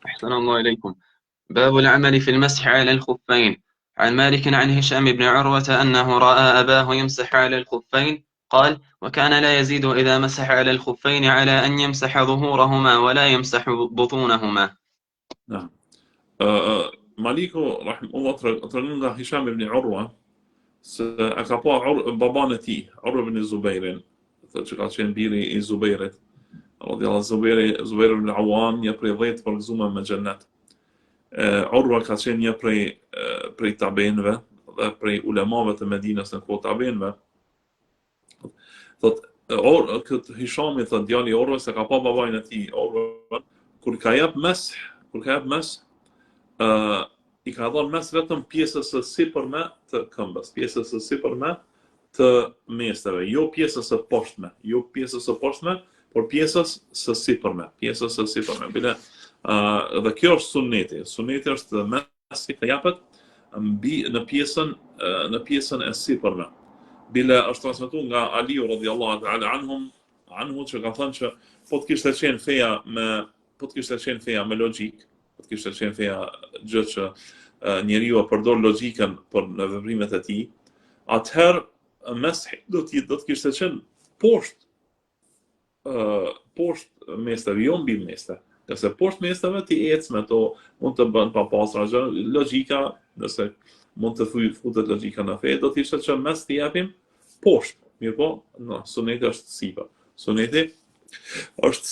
أحسن الله إليكم. باب العمل في المسح على الخفين. عن مالك عن هشام بن عروة أنه رأى أباه يمسح على الخفين قال وكان لا يزيد إذا مسح على الخفين على أن يمسح ظهورهما ولا يمسح بطونهما. نعم. Maliku rahimullah tregon nga Hisham ibn Urwa se a ka pa baban e tij, Urwa ibn Zubairin, thotë që ka qenë biri I Zubairit, radhiyallahu Zubair ibn Awam, një prej 10 përgëzuar me xhennet. Urwa ka qenë një prej tabenëve dhe prej ulemave të Medinës në kohë tabenëve. Thotë këtë Hishami thotë djali I Urwa se ka pa babain e tij, Urwa kur ka jap mes, I ka dhënë mes vetëm pjesës së sipërme të këmbës, pjesës së sipërme të mesteve, jo pjesës së poshtme, por pjesës së sipërme, Bile, dhe kjo është sunneti. Sunneti është mesi të japet në pjesën e sipërme. Bile është transmetuar nga Aliu radhiyallahu ta'ala anhu që ka thënë që po të kishte qenë feja me logjik, po të kishte qenë feja gjë që njeriu e përdor logjikën për në veprimet e tij, atëherë meshi do të kishte qenë poshtë mesteve, jo mbi meste. Nëse poshtë mesteve ti ec me to, mund të bën pa pasra gjë, logjika, nëse mund të futet logjika në fe, do të ishte që mes të japim poshtë. Mirë po, no, suneti është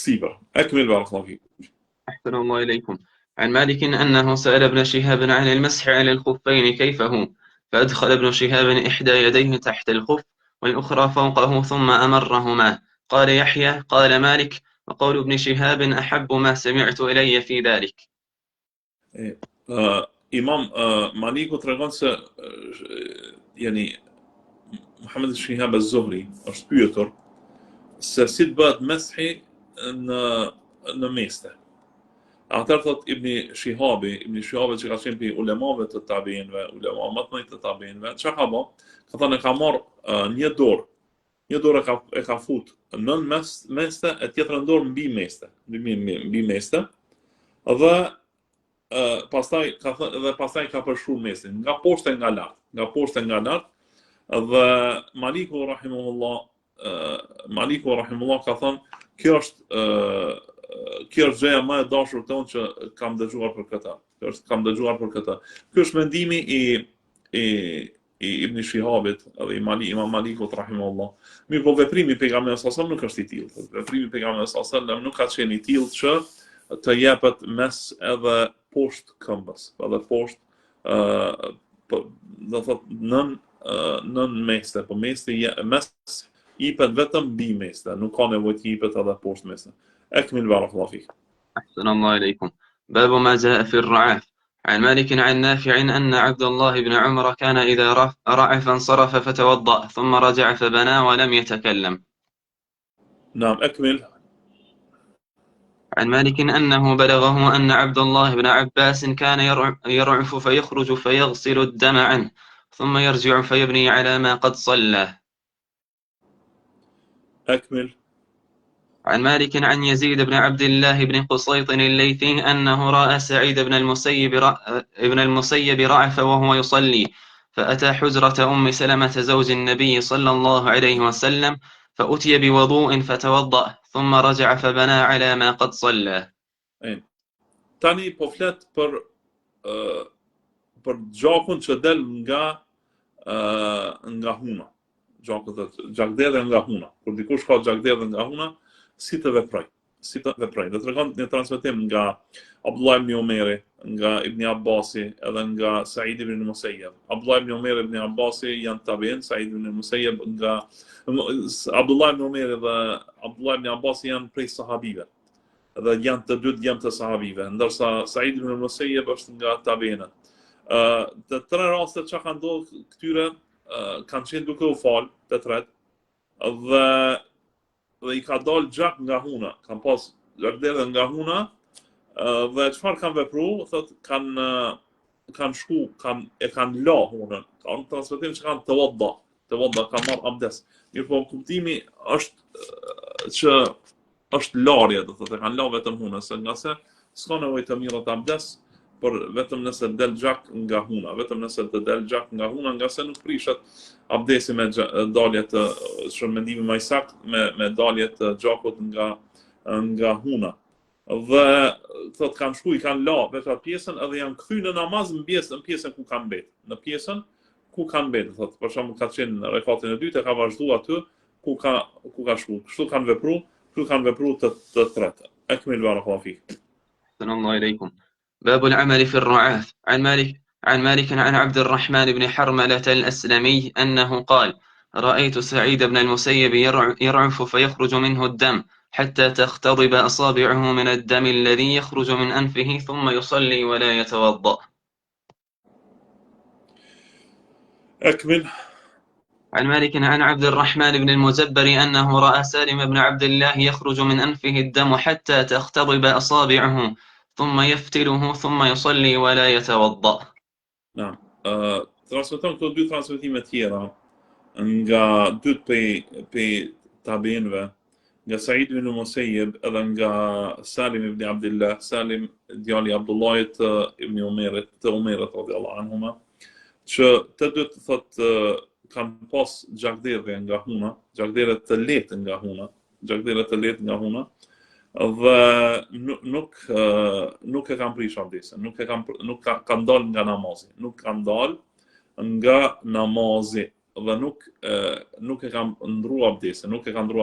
sipër. Akmil barakallahu fik. أحسن الله إليكم. عن مالك أنه سأل ابن شهاب عن المسح على الخفين كيف هو فأدخل ابن شهاب إحدى يديه تحت الخف والأخرى فوقه ثم أمرهما. قال يحيى قال مالك وقول ابن شهاب أحب ما سمعت إلي في ذلك. Imam Maliku tregon se yani Muhammad Shihab az-Zuhri është pyetur se si të bëhet meshi në meste. Atëherë thot Ibn Shihabi që ka qenë për ulemave të tabeinëve, ulema më të mëdhenj të tabeinëve, çka ka bën? Ka thënë ka marr një dorë e ka fut nën meste, e tjetrën dorë mbi meste, dhe pastaj ka përshkruar mesin, nga poshtë e nga lart, dhe Maliku rahimullah ka thënë, kjo është gjëja më e dashur tonë që kam dëgjuar për këtë. Ky është mendimi I Ibn Shihabit dhe Imam Malikut rahimahullah. Mirë, po veprimi I pejgamberit sallallahu nuk është I tillë. Veprimi I pejgamberit sallallahu nuk ka qenë I tillë që të jepet mes edhe poshtë këmbës, edhe poshtë do thotë nën meste, po mes jepet vetëm mbi meste, nuk ka nevojë të jepet edhe poshtë meste. أكمل بارك الله فيك. أحسن الله إليكم. باب ما جاء في الرعاف. عن مالك عن نافع أن عبد الله بن عمر كان إذا رعف انصرف فتوضأ ثم رجع فبنى ولم يتكلم. نعم أكمل. عن مالك أنه بلغه أن عبد الله بن عباس كان يرعف فيخرج فيغسل الدم عنه ثم يرجع فيبني على ما قد صلى. أكمل. عن مالك عن يزيد بن عبد الله بن قصيط الليثي أنه رأى سعيد بن المسيب رعف وهو يصلي فأتى حجرة أم سلمة زوج النبي صلى الله عليه وسلم فأتي بوضوء فتوضأ ثم رجع فبنى على ما قد صلى. Tani po flet për gjakun që del nga huna. Gjakderdhja nga huna. Kur dikush ka gjakderdhje nga huna, si të veproj. si të veprojnë. Dhe tregon një transmetim nga Abdullah ibn Umeri, nga Ibn Abbasi, edhe nga Said ibn Musayyab. Abdullah ibn Umeri, Ibn Abbasi janë tabiin, Said ibn Musayyab nga Abdullah ibn Umeri dhe Abdullah ibn Abbasi janë prej sahabive. Dhe janë të dy djemë të sahabive, ndërsa Said ibn Musayyab është nga tabiinët. Të tre rastet që kanë ndodhur këtyre kanë qenë duke u falë të tret, dhe i ka dalë gjak nga huna, kanë pas gjakderdhe nga huna, dhe çfarë kanë vepru, thot kanë shku, kanë la hunën, kanë transmetim që kanë të wadda, kanë marrë abdes. Mirë po kuptimi është që është larje, do thotë kanë la vetëm hunën, se nga se s'ka nevojë të mirët abdes, por vetëm nëse del gjak nga huna, nga se nuk prishet abdesi me dalje të shërmendimi më i saktë me dalje të gjakut nga huna. Dhe thot kanë shku, i kanë la vetë atë pjesën edhe janë kthy në namaz në pjesën ku kanë mbet. Në pjesën ku kanë mbet, thot, për shembull ka qenë në rekatin e dytë, ka vazhduar aty ku ka shku. Kështu kanë vepruar të tretë. Akmil barakallahu fik. الله إليكم. باب العمل في الرعاة. عن مالك عن عبد الرحمن بن حرملة الأسلمي أنه قال: رأيت سعيد بن المسيب يرعف فيخرج منه الدم حتى تختضب أصابعه من الدم الذي يخرج من أنفه ثم يصلي ولا يتوضأ. أكمل. عن مالك عن عبد الرحمن بن المزبر أنه رأى سالم بن عبد الله يخرج من أنفه الدم حتى تختضب أصابعه ثم يفتله ثم يصلي ولا يتوضأ. نعم. Transmeton këto dy transmetime tjera nga dy pej tabiinëve, nga Said ibn Musayyib edhe nga Salim ibn Abdullah, Salim djali Abdullahit ibn Umerit, të Umerit radhiyallahu anhuma, që të dy thotë kanë pas gjakderdhje nga huna, gjakderdhje të lehtë nga huna, dhe nuk e kanë prish abdesin, nuk kanë dalë nga namazi, dhe nuk e kanë ndruar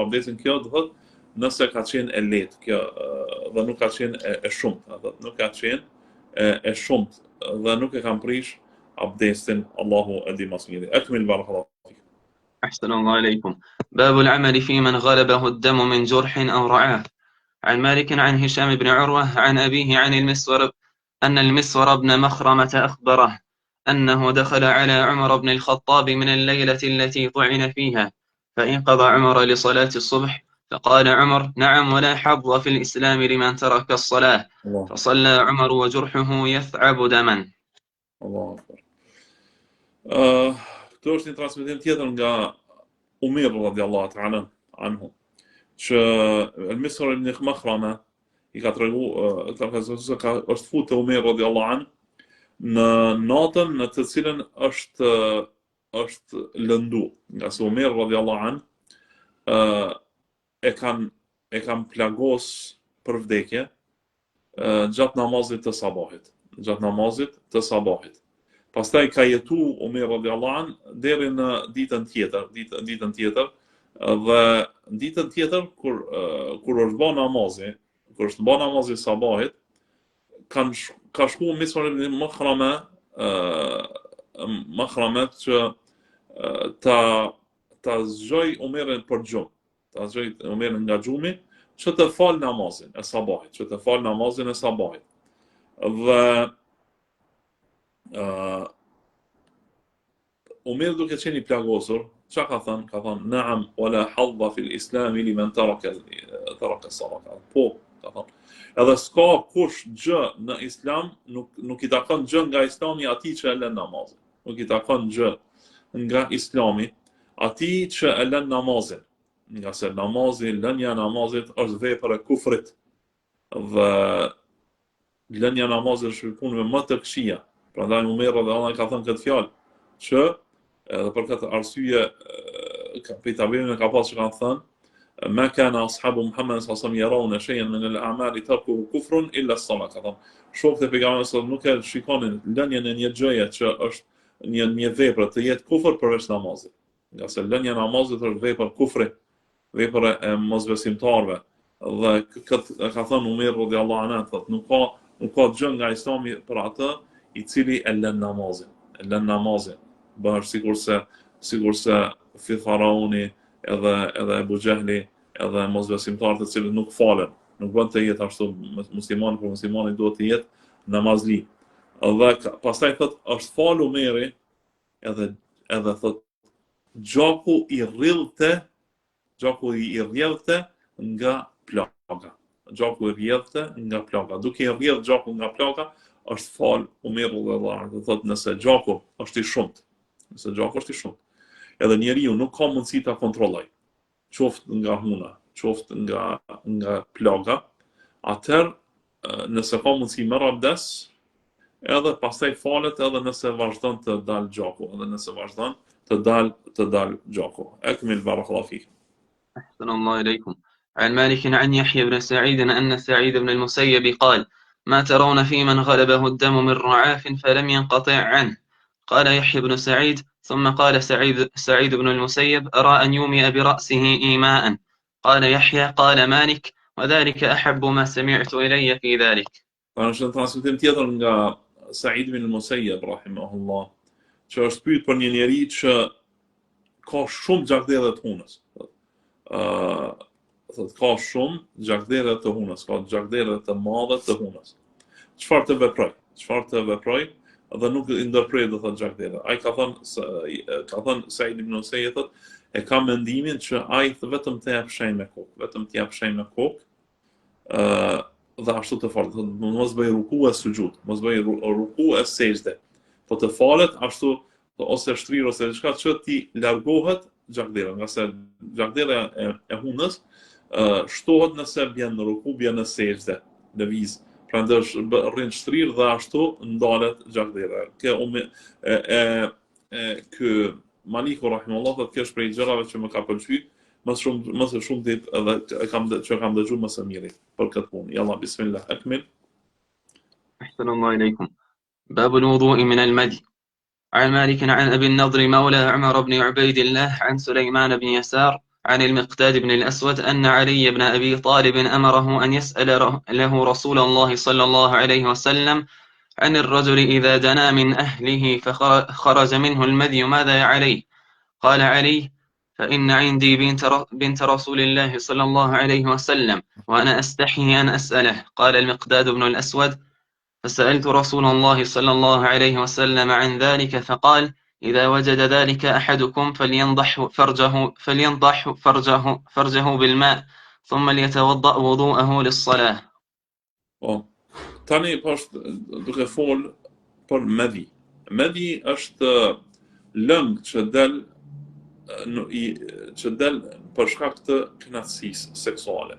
abdesin, kjo do thotë nëse ka qenë e lehtë kjo, dhe nuk ka qenë e shumtë, dhe nuk e kanë prish abdesin, Allahu e di më së miri. Akmil barakallahu fik. أحسن الله إليكم. باب العمل في من غلبه الدم من جرح أو رعاة. عن مالك عن هشام بن عروة عن أبيه عن المسور بن مخرمة أخبره أنه دخل على عمر بن الخطاب من الليلة التي طعن فيها فانقضى عمر لصلاة الصبح فقال عمر: نعم، ولا حظ في الإسلام لمن ترك الصلاة. فصلى عمر وجرحه يثعب دما. الله أكبر. Këto është një transmetim tjetër nga Umir radhiyallahu ta'ala anhu, që Al-Misr ibn Makhrama i ka tregu, është futur Umir radhiyallahu anhu në natën në të cilën është lëndu, nga se Umir radhiyallahu anhu e kanë plagos për vdekje gjatë namazit të sabahit. Pastaj ka jetu Umir radhiyallahu anhu deri në ditën tjetër, dhe ditën tjetër kur është bë namazi sabahit, ka shku Misr ibn Makhrama që ta zgjoj Umirin për gjumë, nga gjumi, që të falë namazin e sabahit, Dhe Umir duke qenë i plagosur, çka ka thënë? Ka thënë: "Na'am, wala hadha fil Islam liman taraka as-salat." Po, ka thënë. Edhe s'ka kush gjë në Islam, nuk i takon gjë nga Islami atij që e lën namazin. Nuk i takon gjë nga Islami atij që e lën namazin. Nga se lënja namazit është vepër e kufrit. Dhe lënja namazit është punëve më të këqija. Prandaj Umir radhiyallahu anhu ka thënë këtë fjalë, që edhe për këtë arsye kapitabinë ka pasur që kanë thënë: "Ma kana ashabu Muhammad sallallahu alaihi wasallam yarawna shay'an min al-a'mali tarkuhu kufrun illa as-salat." Shokët e pejgamberit nuk e shikonin lënien e një gjëje që është një vepër të jetë kufër përveç namazit. Nga se lënja namazit është vepër kufri, vepër e mosbesimtarëve. Dhe këtë ka thënë Umar radhiyallahu anhu, thotë nuk ka gjë nga Islami për atë i cili e lën namazin. E lën namazin. Bëhet sikurse Faraoni edhe Abu Jahli edhe mosbesimtarët të cilët nuk falen, nuk bën të jetë ashtu muslimani, por muslimani duhet të jetë namazli. Dhe pastaj thotë është fal Umeri edhe thotë gjaku i rrjedhte nga plaga. Gjaku i rrjedhte nga plaga. Duke i rrjedh gjaku nga plaga, është fal Umeru dhe Allah. Do thotë nëse gjaku është i shumt, edhe njeriu nuk ka mundësi ta kontrolloj, qoftë nga huna, qoftë nga plaga, atëherë nëse ka mundësi merr abdes, edhe pastaj falet edhe nëse vazhdon të dal gjaku, edhe nëse vazhdon të dal gjaku. Akmil barakallahu fik. أحسن الله إليكم. عن مالك عن يحيى بن سعيد أن سعيد بن المسيب قال: ما ترون في من غلبه الدم من رعاف فلم ينقطع عنه؟ قال يحيى بن سعيد: ثم قال سعيد بن المسيب: أرى أن يومئ برأسه إيماء. قال يحيى: قال مالك: وذلك أحب ما سمعت إلي في ذلك. Është në transmetim tjetër nga Said ibn al-Musayyib rahimahullah, që është pyet për një njeri që ka shumë gjakdere të hunës. Thotë ka shumë gjakdere të hunës, ka gjakdere të madhe të hunës. Çfarë të veproj dhe nuk i ndërprej do thotë gjakdere. Ai ka thënë Said ibn al-Musayyib, thotë e ka mendimin që ai vetëm të jap shenjë me kokë, dhe ashtu të falet, mos bëj ruku e sujud, mos bëj ruku e sejdë. Po të falet ashtu ose shtrir ose diçka që ti largohet gjakdera, nga se gjakdera e hunës shtohet nëse bjen në ruku, bjen në sejdë, lëviz. Prandaj rrin shtrir dhe ashtu ndalet gjakdera. Ky Maliku rahimahullah thotë kjo është prej gjërave që më ka pëlqyer më së shumti edhe kam dëgjuar më së miri për këtë punë. Yalla bismillah akmil. أحسن الله إليكم. باب الوضوء من المدي. عن مالك عن أبي النضر مولى عمر بن عبيد الله عن سليمان بن يسار عن المقداد بن الأسود أن علي بن أبي طالب أمره أن يسأل له رسول الله صلى الله عليه وسلم عن الرجل إذا دنا من أهله فخرج منه المدي ماذا عليه؟ قال علي: فإن عندي بنت رسول الله صلى الله عليه وسلم وأنا أستحي أن أسأله. قال المقداد بن الأسود: فسألت رسول الله صلى الله عليه وسلم عن ذلك فقال: إذا وجد ذلك أحدكم فلينضح فرجه بالماء ثم ليتوضأ وضوءه للصلاة. Tani duke fol për medhi. Medhi është lëng që del për shkak të kënaqësisë seksuale,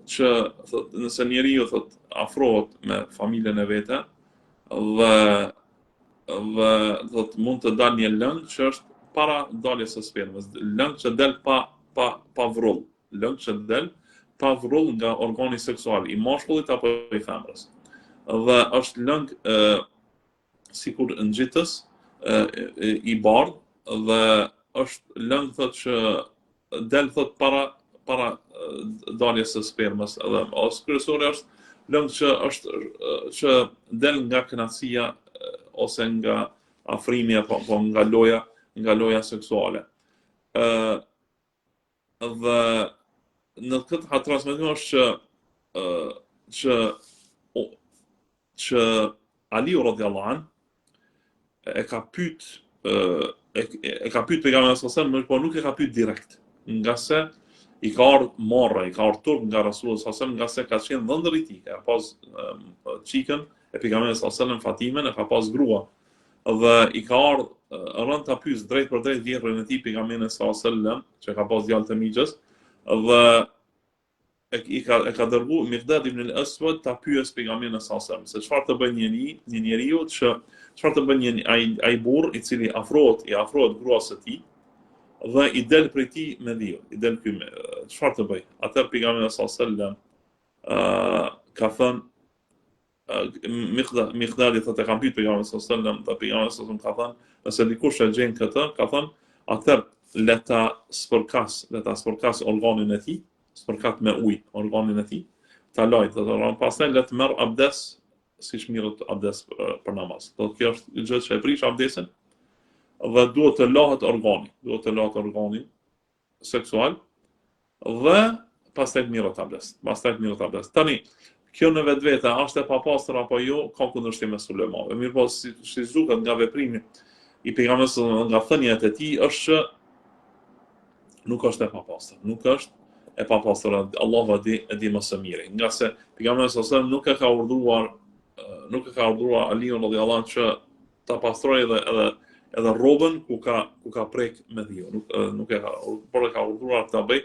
që thot, nëse njeriu thot afrohet me familjen e vete dhe thot mund të dalë një lëng që është para daljes së spermës, lëng që del pa vrull nga organi seksual i mashkullit apo i femrës. Dhe është lëng sikur ngjitës i bardhë dhe është lëng thot që del thot para daljes së spermës, edhe ose kryesori është lëng që del nga kënaqësia ose nga afrimi apo nga loja seksuale. Dhe në këtë transmetim është që Aliu radhiyallahu an e ka pyet pejgamberin sallallahu alaihi wasallam, por nuk e ka pyet direkt, nga se i ka ardhur turp nga Rasulullah sallallahu alaihi wasallam, nga se ka qenë dhëndër i tij, ka pas çikën e pejgamberit sallallahu alaihi wasallam Fatimen, e ka pas grua, dhe i ka ardhur rënd ta pyes drejt për drejt vjetrin e tij pejgamberin sallallahu alaihi wasallam, që ka pas djalë të mixhës, dhe e ka dërgu Miqdad ibn al-Aswad ta pyes pejgamberin sallallahu alaihi wasallam se çfarë të bën një njeriu që çfarë të bën ai burr i cili afrohet gruas së tij dhe i del prej tij me dhiu, çfarë të bëj? Atë pejgamberi sallallahu alaihi wasallam ka thënë Miqdadi thotë kam pyet pejgamberin sallallahu alaihi wasallam, dhe pejgamberi sallallahu alaihi wasallam ka thënë, nëse dikush e gjen këtë, ka thënë, atëherë le ta spërkas organin e tij, spërkat me ujë organin e tij, ta lajë, do të thonë pastaj le të merr abdes siç mirët abdes për namaz. Do të kjo është gjë që e prish abdesin dhe duhet të lahet organi seksual dhe pastaj të mirët abdes. Tani kjo në vetvete është e papastër apo jo, ka kundërshtim mes ulemave. Mirë po si duket nga veprimi i pejgamberit nga thëniet e tij është që nuk është e papastër. Allahu e di më së miri. Nga se pejgamberi sallallahu alajhi wasallam nuk e ka urdhëruar Aliun radhiyallahu anhu që ta pastrojë edhe rrobën ku ka prek me dhiu. Nuk e ka, por e ka urdhëruar ta bëj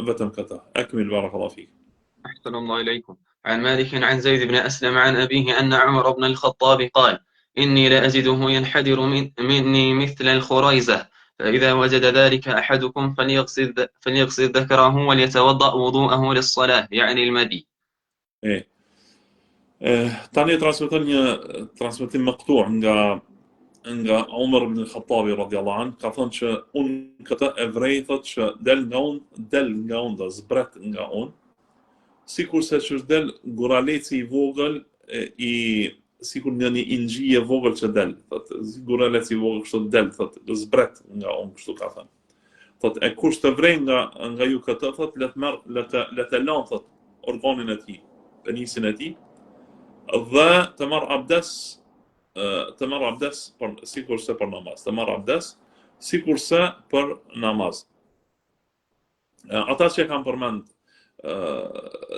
vetëm këtë. Akmil barakallahu fik. أحسن الله إليكم. عن مالك عن زيد بن أسلم عن أبيه أن عمر بن الخطاب قال: إني لأجده ينحدر مني مثل الخريزة، فإذا وجد ذلك أحدكم فليغسل ذكره وليتوضأ وضوءه للصلاة، يعني المدي. Tani transmeton një transmetim mëktuar nga Umar ibn al-Khattabi radhiyallahu anhu, ka thënë që unë këtë evrej thotë që del nga unë dhe zbret nga unë, sikurse që është del guraleci i vogël sikur nga një inxhi e vogël që del, thotë guraleci i vogël kështu del, thotë zbret nga unë, kështu ka thënë. Thotë e kush të vrej nga ju këtë, thotë le të lanë thotë organin e tij, penisin e tij, dhe të marr abdes sikurse për namaz. Ata që kanë përmend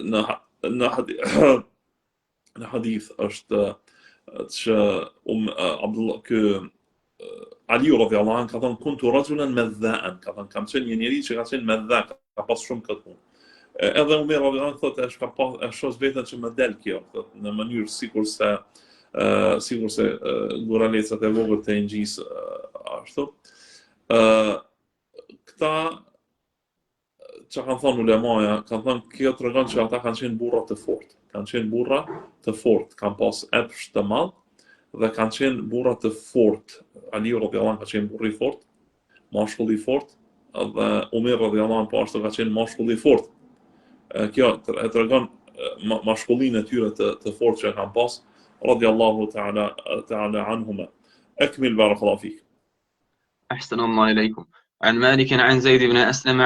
në hadith është që Aliu radhiyallahu anhu ka thënë kuntu rajulan madhaan, ka thënë kam qenë një njeri që ka qenë madha, ka pas shumë këtë punë. Edhe Umar radhiyallahu anhu thotë e shoh veten që më del kjo, thotë në mënyrë sikurse guralecat e vogël të ngjisë ashtu. Këta që kanë thënë ulemaja, kanë thënë kjo tregon që ata kanë qenë burra të fortë, kanë pas epsh të madh dhe kanë qenë burra të fortë. Aliu radhiyallahu anhu ka qenë burr i fortë, mashkull i fortë, dhe Umar radhiyallahu anhu po ashtu ka qenë mashkull i fortë. Kjo e tregon mashkullinë e tyre të fortë që kanë pas, radhiyallahu ta'ala anhuma. Akmil barakallahu fik. أحسن الله إليكم. عن مالك عن زيد بن أسلم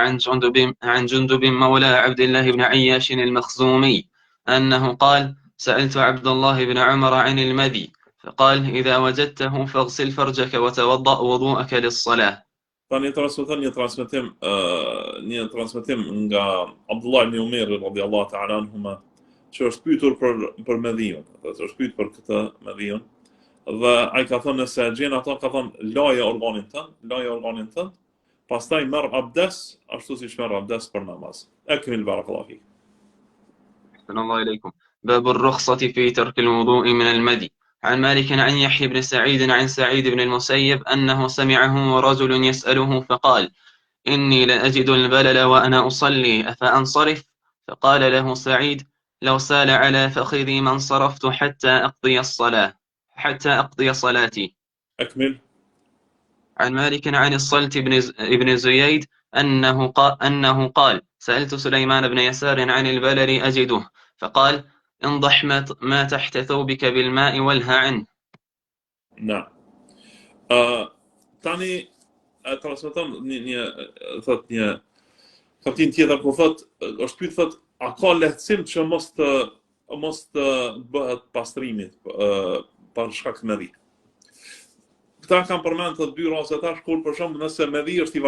عن جندب مولى عبد الله بن عياش المخزومي أنه قال: سألت عبد الله بن عمر عن المذي فقال: إذا وجدته فاغسل فرجك وتوضأ وضوءك للصلاة. Tani transmeton një transmetim nga Abdullah ibn Umar radhiyallahu ta'ala anhuma, që është pyetur për medhiun, është pyetur për këtë medhiun, dhe ai ka thënë se gjen ato, ka thënë laje organin tënd, pastaj merr abdes ashtu siç merr abdes për namaz. Akmil barakallahu fik. أحسن الله إليكم. باب الرخصة في ترك الوضوء من المدي. عن مالك عن يحيى بن سعيد عن سعيد بن المسيب أنه سمعه رجل يسأله فقال: إني لأجد البلل وأنا أصلي أفأنصرف؟ فقال له سعيد: لو سال على فخذي ما انصرفت حتى أقضي صلاتي. أكمل. عن مالك عن الصلت بن زييد أنه قال: سألت سليمان بن يسار عن البلل أجده، فقال: انضح ما تحت ثوبك بالماء والها عنه. نعم. Tani transmeton një kaptin tjetër ku është pyet a ka lehtësim që mos të bëhet pastrimi për shkak të medhi. Këta kanë përmend të dy raste tash kur për shembull nëse medhi është i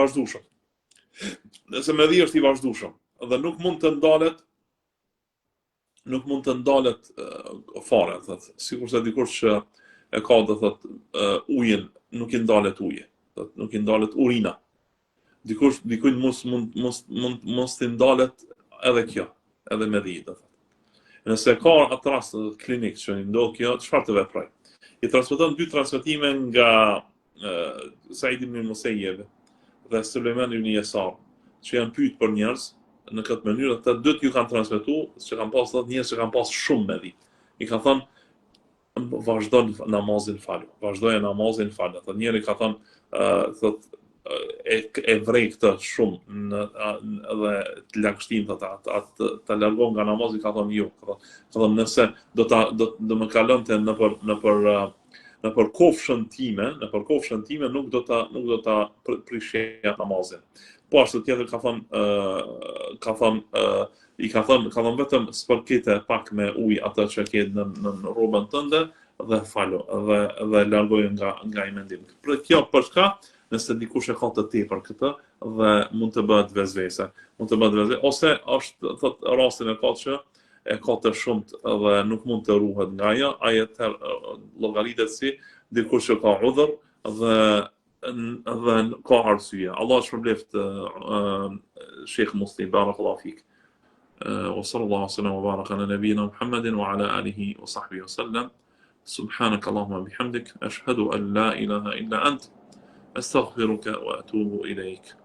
vazhdueshëm. Dhe nuk mund të ndalet fare, thotë, sikurse dikush që e ka do thotë ujin, nuk i ndalet uji, thotë, nuk i ndalet urina. Dikujt mos të ndalet edhe kjo, edhe medhi, do thotë. Nëse ka atë rast në klinik që ndodh kjo, çfarë të veproj? I transmeton dy transmetime nga Said ibn Musayyib dhe Sulejman ibn Yasar, që janë pyet për njerëz në këtë mënyrë, ata dy ju kanë transmetuar se kanë pas njerëz që kanë pas shumë medhi. I kanë thënë vazhdoje namazin fal. Ata njëri ka thënë thotë e vrej këtë shumë dhe të lagështin të largon nga namazi, ka thonë jo. Ka thonë nëse do më kalonte nëpër kofshën time, nuk do ta prishja namazin. Po ashtu tjetër ka thonë vetëm spërkite pak me ujë atë që ke në rrobën tënde dhe falo dhe largoje nga i mendim. Kjo për shka nëse dikush e ka të tepër këtë dhe mund të bëhet vezvese. Ose është thot rastin e ka që e ka të shumt dhe nuk mund të ruhet nga ajo, ai llogaritet si dikush që ka udhër dhe ka arsye. Allah shpërbleft Sheikh Muslim, barakallahu fik. وصلى الله وسلم وبارك على نبينا محمد وعلى آله وصحبه وسلم. سبحانك اللهم وبحمدك أشهد أن لا إله إلا أنت أستغفرك وأتوب إليك.